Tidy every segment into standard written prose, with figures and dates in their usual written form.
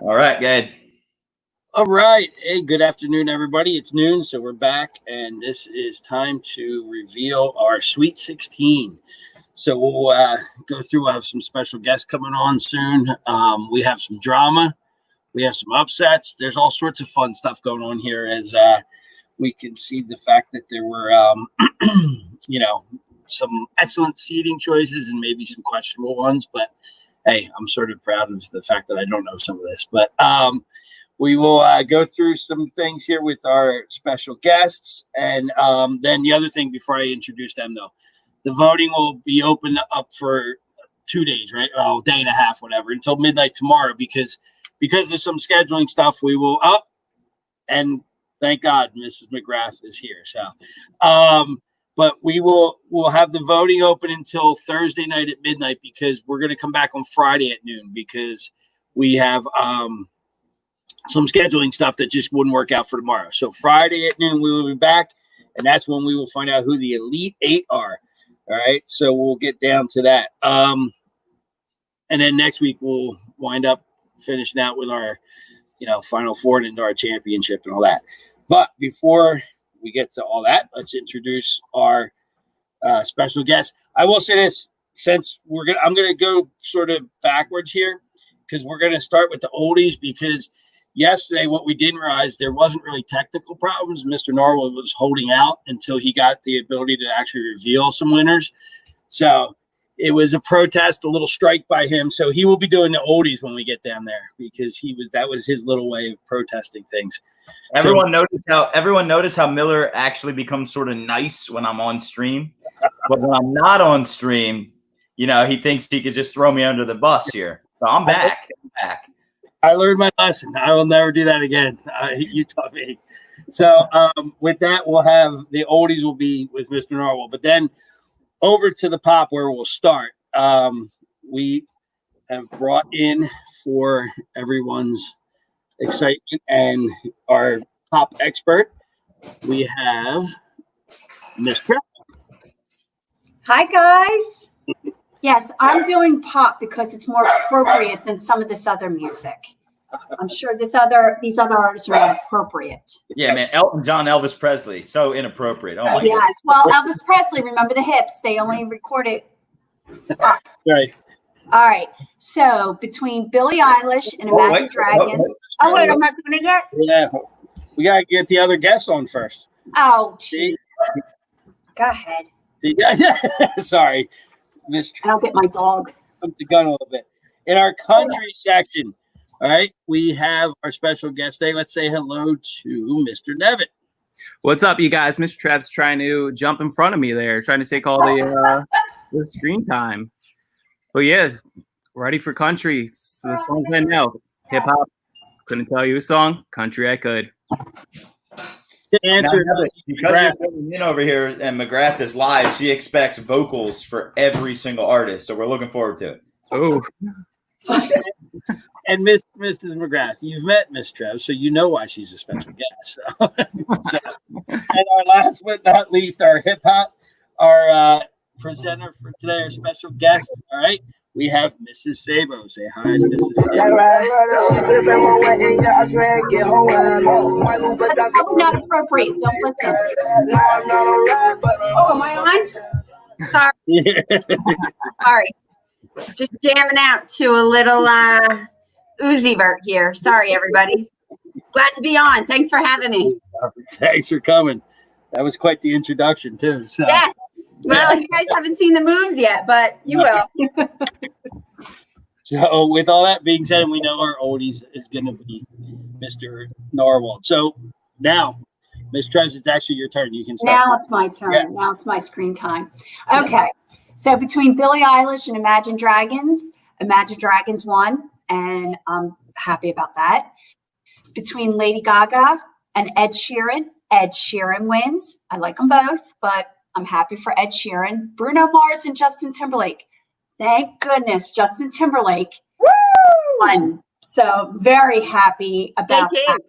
All right, good. All right. Hey, good afternoon, everybody. It's noon, so we're back, and this is time to reveal our Sweet 16. So we'll go through. We'll have some special guests coming on soon. We have some drama. We have some upsets. There's all sorts of fun stuff going on here as we can see the fact that there were, some excellent seating choices and maybe some questionable ones. But, hey, I'm sort of proud of the fact that I don't know some of this. But we will go through some things here with our special guests. And then the other thing before I introduce them, though, the voting will be open up for 2 days, right? Oh, day and a half, whatever, until midnight tomorrow because of some scheduling stuff. We will up, and thank God Mrs. McGrath is here. So, but we'll have the voting open until Thursday night at midnight because we're going to come back on Friday at noon because we have some scheduling stuff that just wouldn't work out for tomorrow. So Friday at noon, we will be back, and that's when we will find out who the Elite Eight are. All right, so we'll get down to that. And then next week, we'll wind up finishing out with our, Final Four and into our championship and all that. But before we get to all that, let's introduce our special guest. I will say this, since I'm going to go sort of backwards here because we're going to start with the oldies because yesterday, what we didn't realize, there wasn't really technical problems. Mr. Norwell was holding out until he got the ability to actually reveal some winners. So it was a protest, a little strike by him. So he will be doing the oldies when we get down there because that was his little way of protesting things. Everyone noticed how Miller actually becomes sort of nice when I'm on stream. But when I'm not on stream, he thinks he could just throw me under the bus here. So I'm back. I learned my lesson. I will never do that again. You taught me. So with that, we'll have the oldies will be with Mr. Norwell. But then over to the pop where we'll start. We have brought in for everyone's excitement and our pop expert. We have Miss Trip. Hi, guys. Yes, I'm doing pop because it's more appropriate than some of this other music. I'm sure these other artists are not appropriate. Yeah, man. Elton John, Elvis Presley, so inappropriate. Oh my yes. God. Well, Elvis Presley, remember the hips? They only recorded. Right. All right. So between Billie Eilish and Imagine Dragons. Oh, wait, I'm not doing it yet? Yeah. We got to get the other guests on first. Oh, geez. Go ahead. Sorry. Mr. I'll get my dog. Pump the gun a little bit. In our country section, all right, we have our special guest today. Let's say hello to Mr. Nevitt. What's up, you guys? Mr. Trev's trying to jump in front of me there, trying to take all the screen time. But yeah, ready for country. So the song's I know. Hip hop. Couldn't tell you a song. Country I could. To answer because you're coming in over here and McGrath is live, she expects vocals for every single artist. So we're looking forward to it. Oh. And Mrs. McGrath, you've met Miss Trev, so you know why she's a special guest. So, and our last but not least, our hip hop, our presenter for today, our special guest. All right, we have Mrs. Sabo. Say hi, Mrs. Sabo. That's not appropriate. Don't listen. Oh, am I on? Sorry. Yeah. Sorry. Just jamming out to a little Uzi Vert here. Sorry, everybody. Glad to be on. Thanks for having me. Thanks for coming. That was quite the introduction, too. So. Yes. Well, you guys haven't seen the moves yet, but you will. So with all that being said, we know our oldies is going to be Mr. Norwell. So now, Ms. Trez, it's actually your turn. You can start. Now it's my turn. Yeah. Now it's my screen time. Okay. So between Billie Eilish and Imagine Dragons won, and I'm happy about that. Between Lady Gaga and Ed Sheeran wins. I like them both, but I'm happy for Ed Sheeran. Bruno Mars and Justin Timberlake. Thank goodness Justin Timberlake won. So very happy about that.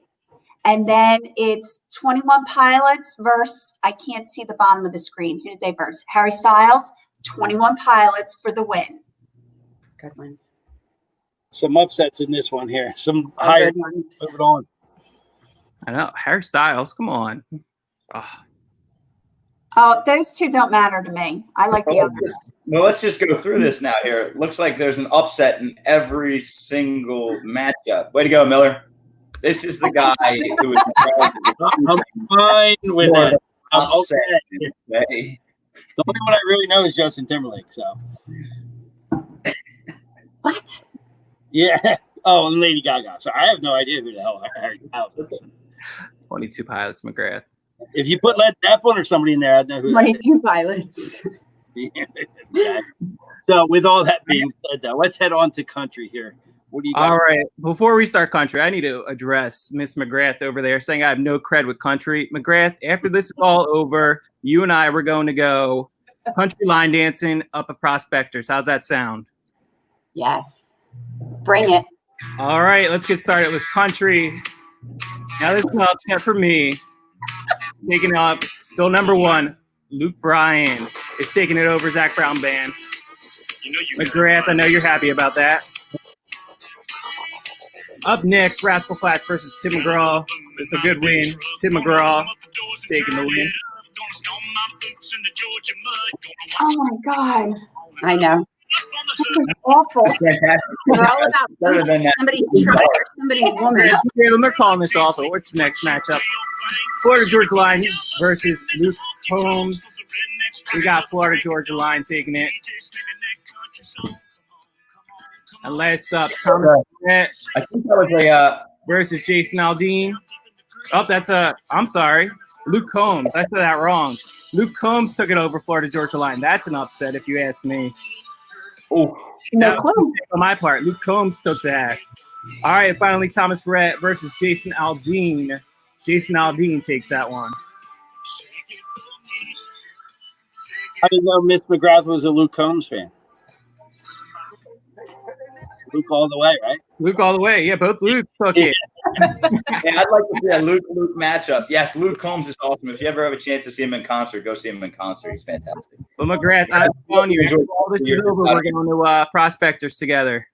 And then it's 21 Pilots versus, I can't see the bottom of the screen. Who did they verse? Harry Styles, 21 Pilots for the win. Good ones. some upsets in this one here. Some Oh, higher. good ones. Moving on. I know. Harry Styles, come on. Oh, Oh, those two don't matter to me. I like the others. Well, let's just go through this now here. It looks like there's an upset in every single matchup. Way to go, Miller. This is the guy who is I'm fine with it. I'm upset okay. today. The only one I really know is Justin Timberlake. So What? yeah. Oh, and Lady Gaga. So I have no idea who the hell Harry Styles is. 22 Pilots, McGrath. If you put Led Zeppelin or somebody in there, I'd know who. that 22 pilots. is. Yeah. So with all that being said, though, let's head on to country here. What do you got? All right. Before we start country, I need to address Miss McGrath over there saying I have no cred with country. McGrath, after this is all over, you and I were going to go country line dancing up at Prospectors. How's that sound? Yes. Bring it. All right, let's get started with country. Now this is an upset for me. Taking up, still number one, Luke Bryan is taking it over Zach Brown Band. McGrath, I know you're happy about that. Up next, Rascal Flatts versus Tim McGraw. It's a good win. Tim McGraw taking the win. Oh my God. I know. This is awful. Fantastic. They're all about Better than that. somebody's truck or somebody's woman. They're calling this awful. What's the next matchup? Florida Georgia Line versus Luke Combs. We got Florida Georgia Line taking it. And last up, Thomas Brett I think that was a versus Jason Aldean. Oh, I'm sorry, Luke Combs. I said that wrong. Luke Combs took it over Florida Georgia Line. That's an upset if you ask me. No That was a clue. mistake on my part. Luke Combs took that. All right, finally, Thomas Brett versus Jason Aldean. Jason Aldean takes that one. I didn't know Miss McGrath was a Luke Combs fan. Luke all the way, right? Luke all the way. Yeah, both Luke took it. yeah, I'd like to see a Luke matchup. Yes, Luke Combs is awesome. If you ever have a chance to see him in concert, go see him in concert. He's fantastic. But McGrath, I'm telling you, after all this is over, we're going to Prospectors together.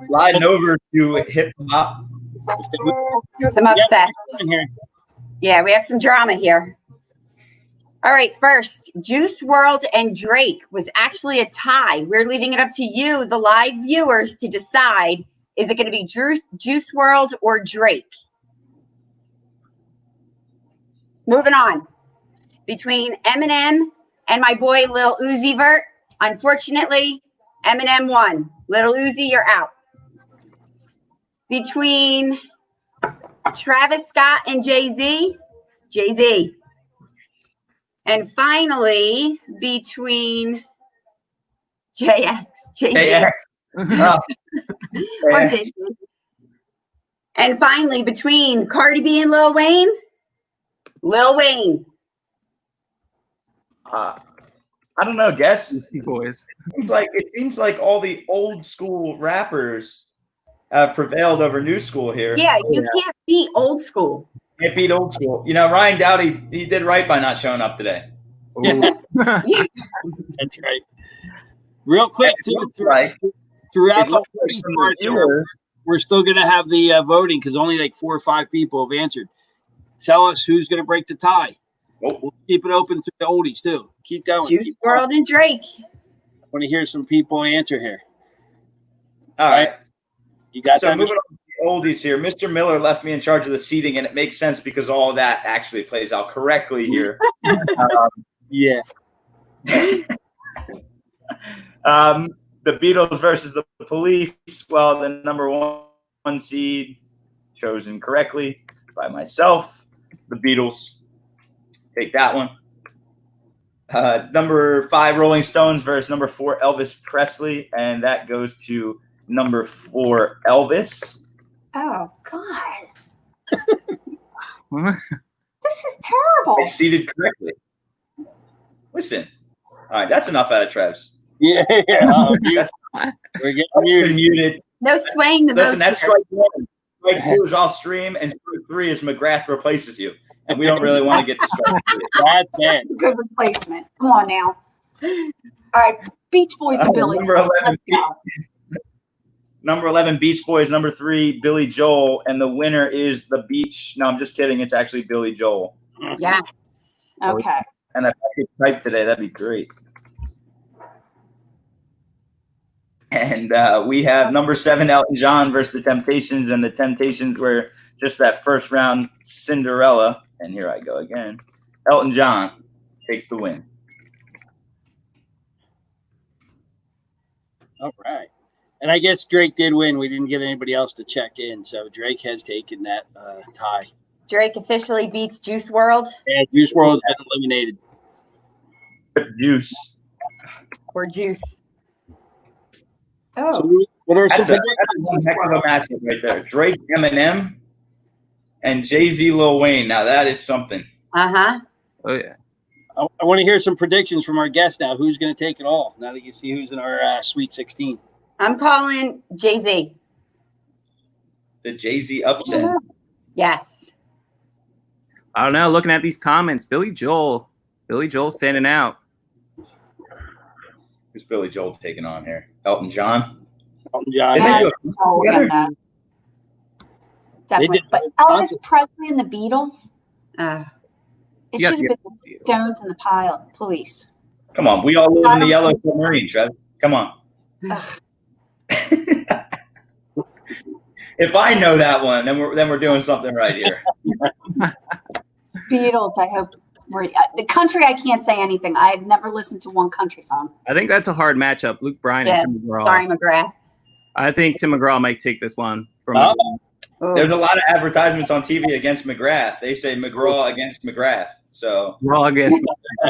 Sliding over to hip hop. Some upsets. In here. Yeah, we have some drama here. All right, first, Juice WRLD and Drake was actually a tie. We're leaving it up to you, the live viewers, to decide, is it going to be Juice WRLD or Drake? Moving on. Between Eminem and my boy Lil Uzi Vert, unfortunately, Eminem won. Lil Uzi, you're out. Between Travis Scott and Jay-Z, Jay-Z. And finally, between JX, Jay-Z, Hey, oh, or yeah. Jay-Z. And finally, between Cardi B and Lil Wayne, Lil Wayne. I don't know. Guess Boys. it seems like all the old school rappers have prevailed over new school here. Yeah, you can't beat old school. Can't beat old school. You know, Ryan Dowdy, he did right by not showing up today. That's right. Real quick, too, Right. throughout It the looks whole like from part the here, viewer- we're still going to have the voting because only like 4 or 5 people have answered. Tell us who's going to break the tie. Oh, We'll keep it open through the oldies, too. Keep going. Juice Keep going. WRLD and Drake. I want to hear some people answer here. all right. You got So that? moving on to the oldies here. Mr. Miller left me in charge of the seating, and it makes sense because all of that actually plays out correctly here. Yeah. The Beatles versus the Police. Well, the number one seed chosen correctly by myself. The Beatles take that one. Number 5, Rolling Stones versus number 4, Elvis Presley, and that goes to number 4, Elvis. Oh, God. This is terrible. It's seated correctly. Listen. All right, that's enough out of Trev's. Yeah. We're getting You're muted. muted. No swaying the Listen, votes that's here. strike 1. Strike 2 is off stream, and strike 3 is McGrath replaces you. And we don't really want to get to strike 3. That's bad. Good replacement. Come on now. All right, Beach Boys and Billy. Number 11, Let's go. Number 11, Beach Boys. Number 3, Billy Joel. And the winner is the Beach. No, I'm just kidding. It's actually Billy Joel. Yes. Okay. And if I could type today, that'd be great. And we have number 7, Elton John versus the Temptations. And the Temptations were just that first round Cinderella. And here I go again. Elton John takes the win. All right. And I guess Drake did win. We didn't get anybody else to check in. So Drake has taken that tie. Drake officially beats Juice WRLD And Juice WRLD's been eliminated. Juice. or Juice. Oh, So what are some That's one heck of a matchup right there. Drake, Eminem, and Jay-Z, Lil Wayne. Now that is something. Uh-huh. Oh yeah. I want to hear some predictions from our guests now. Who's going to take it all? Now that you see who's in our Sweet 16. I'm calling Jay-Z. The Jay-Z upset. Yes. I don't know. Looking at these comments, Billy Joel standing out. Who's Billy Joel taking on here? Elton John. Elton John. Didn't they do a oh, together? yeah. Definitely. did- But Elvis Presley and the Beatles, it Yeah, should have yeah. been the Stones and the Police. Come on, we all live in the yellow submarine, Trev. Come on. Ugh. If I know that one, then we're doing something right here. Beatles, I hope. The country, I can't say anything. I've never listened to one country song. I think that's a hard matchup. Luke Bryan Yeah. and Tim McGraw. Sorry, McGrath. I think Tim McGraw might take this one from. Oh. Oh. There's a lot of advertisements on TV against McGrath. They say McGraw against McGrath. So Raw against.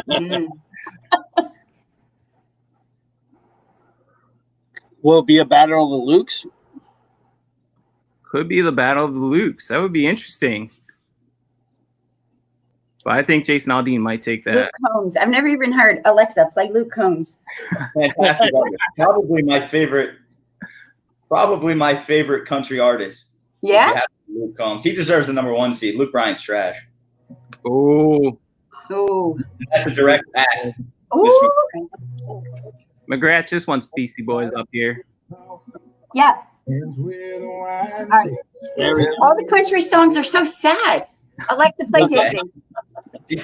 Mm. Will it be a battle of the Lukes? Could be the battle of the Lukes. That would be interesting. But I think Jason Aldean might take that. Luke Combs. I've never even heard. Alexa, play Luke Combs. fantastic artist. Probably my favorite country artist. Yeah? would have to be Luke Combs. He deserves the number 1 seed. Luke Bryan's trash. Oh, Ooh. That's a direct act. Ooh. McGrath just wants Beastie Boys up here. Yes. There we go. All the country songs are so sad. Alexa, play Okay. Jay-Z.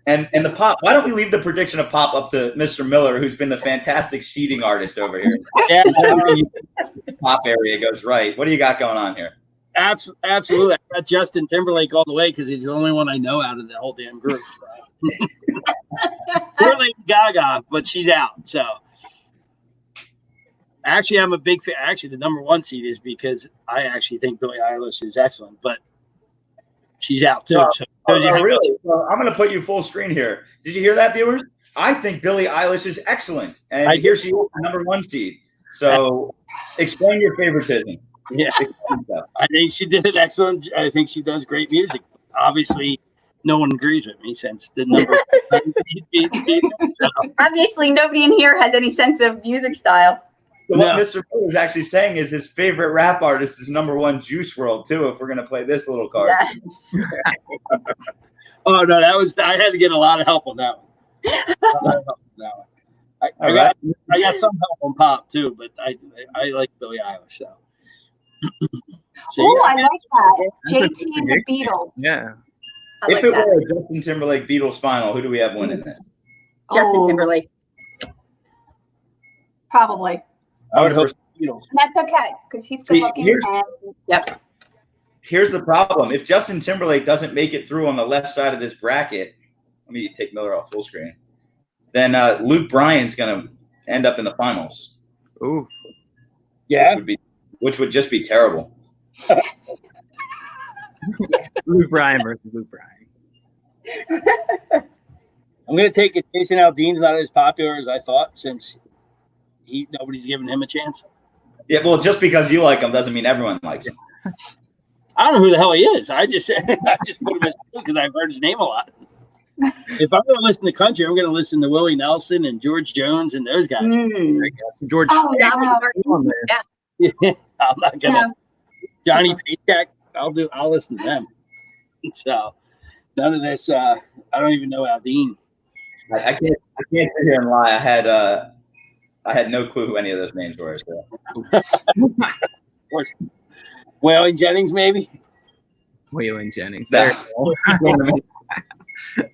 And the pop. Why don't we leave the prediction of pop up to Mr. Miller, who's been the fantastic seating artist over here? Yeah, The pop area goes right. What do you got going on here? absolutely. I got Justin Timberlake all the way because he's the only one I know out of the whole damn group. Poor Lady Gaga, but she's out. So actually, I'm a big fan. Actually, the number 1 seed is because I actually think Billie Eilish is excellent, but she's out too. So Really? Well, I'm going to put you full screen here. Did you hear that, viewers? I think Billie Eilish is excellent, and here she is, the number 1 seed. So, explain your favoritism. Yeah, I think she did it excellent. I think she does great music. Obviously, no one agrees with me since the number. So, Obviously, nobody in here has any sense of music style. So what No. Mr. Miller is actually saying is his favorite rap artist is number 1 Juice WRLD too. If we're going to play this little card, Yes. oh no, I had to get a lot of help on that one. All right. I got some help on pop too, but I like Billie Eilish. So. Oh, I like that. That's a JT and the Beatles. Yeah. I if like it that. were a Justin Timberlake Beatles final, who do we have winning this? Justin Oh. Timberlake. Probably. I would hope. And that's okay because he's good See, looking. here's- And Yep. Here's the problem: if Justin Timberlake doesn't make it through on the left side of this bracket, let me take Miller off full screen. Then Luke Bryan's going to end up in the finals. Ooh. Yeah. Which would just be terrible. Luke Bryan versus Luke Bryan. I'm going to take it. Jason Aldean's not as popular as I thought since nobody's giving him a chance. Yeah, well, just because you like him doesn't mean everyone likes him. I don't know who the hell he is. I just put him as because I've heard his name a lot. If I'm going to listen to country, I'm going to listen to Willie Nelson and George Jones and those guys. Mm. George. Oh, Dolly no. Parton. on this. Yeah. I'm not going to. No. Johnny Paycheck. I'll listen to them. So None of this. I don't even know Aldine. I can't sit here and lie. I had no clue who any of those names were. So. Of course. Waylon Jennings, maybe. Waylon Jennings. No. There you go.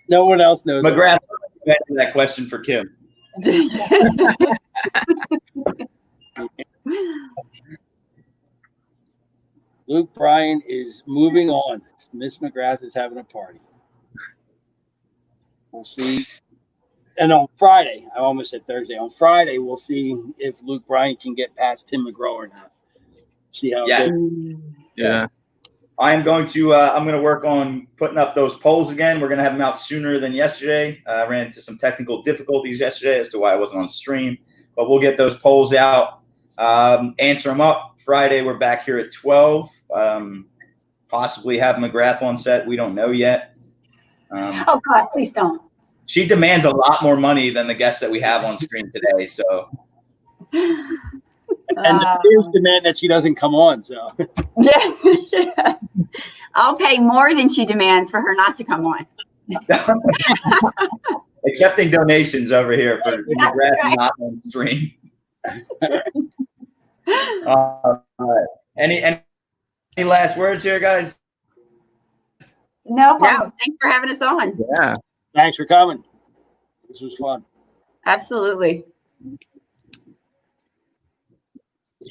No one else knows. McGrath, answer that question for Kim. Luke Bryan is moving on. Miss McGrath is having a party. We'll see. And on Friday, I almost said Thursday. On Friday, we'll see if Luke Bryan can get past Tim McGraw or not. See how Yeah. it goes. Yeah. I'm going to work on putting up those polls again. We're going to have them out sooner than yesterday. I ran into some technical difficulties yesterday as to why I wasn't on stream, but we'll get those polls out, answer them up. Friday, we're back here at 12. Possibly have McGrath on set. We don't know yet. Oh God, please don't. She demands a lot more money than the guests that we have on stream today. So, And the fears demand that she doesn't come on. So Yeah. I'll pay more than she demands for her not to come on. accepting donations over here for McGrath right. not on stream. All right. Any last words here, guys? No No, problem. thanks for having us on. Yeah. thanks for coming. This was fun. Absolutely.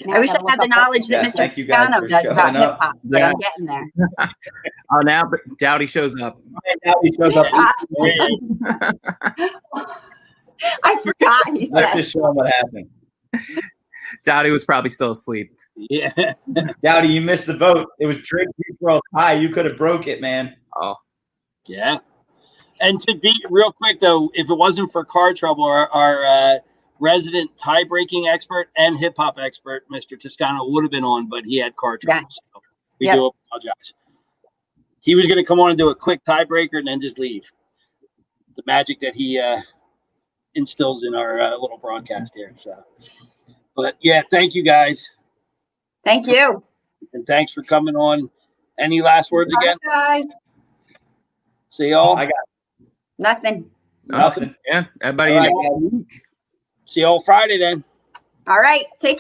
Now I wish I gotta had look the up knowledge that Yes, Mr. thank you guys Pisano for does about showing hip up. hop, but Yeah. I'm getting there. Oh, now Dowdy shows up. Now he shows up. I forgot he Let's said. just show him what happened. Dowdy was probably still asleep. Yeah. Dowdy, you missed the vote. It was Drake World High. You could have broke it, man. Oh, Yeah. And to be real quick, though, if it wasn't for car trouble, our resident tie-breaking expert and hip-hop expert, Mr. Toscano, would have been on, but he had car trouble. Yes. So we Yep. do apologize. He was going to come on and do a quick tiebreaker and then just leave. The magic that he instills in our little broadcast here. So, but yeah, thank you guys, Thank you. and thanks for coming on. Any last words again? Guys. See y'all. I got Nothing. nothing. yeah. Everybody. All right, guys. See y'all Friday then. All right. Take care.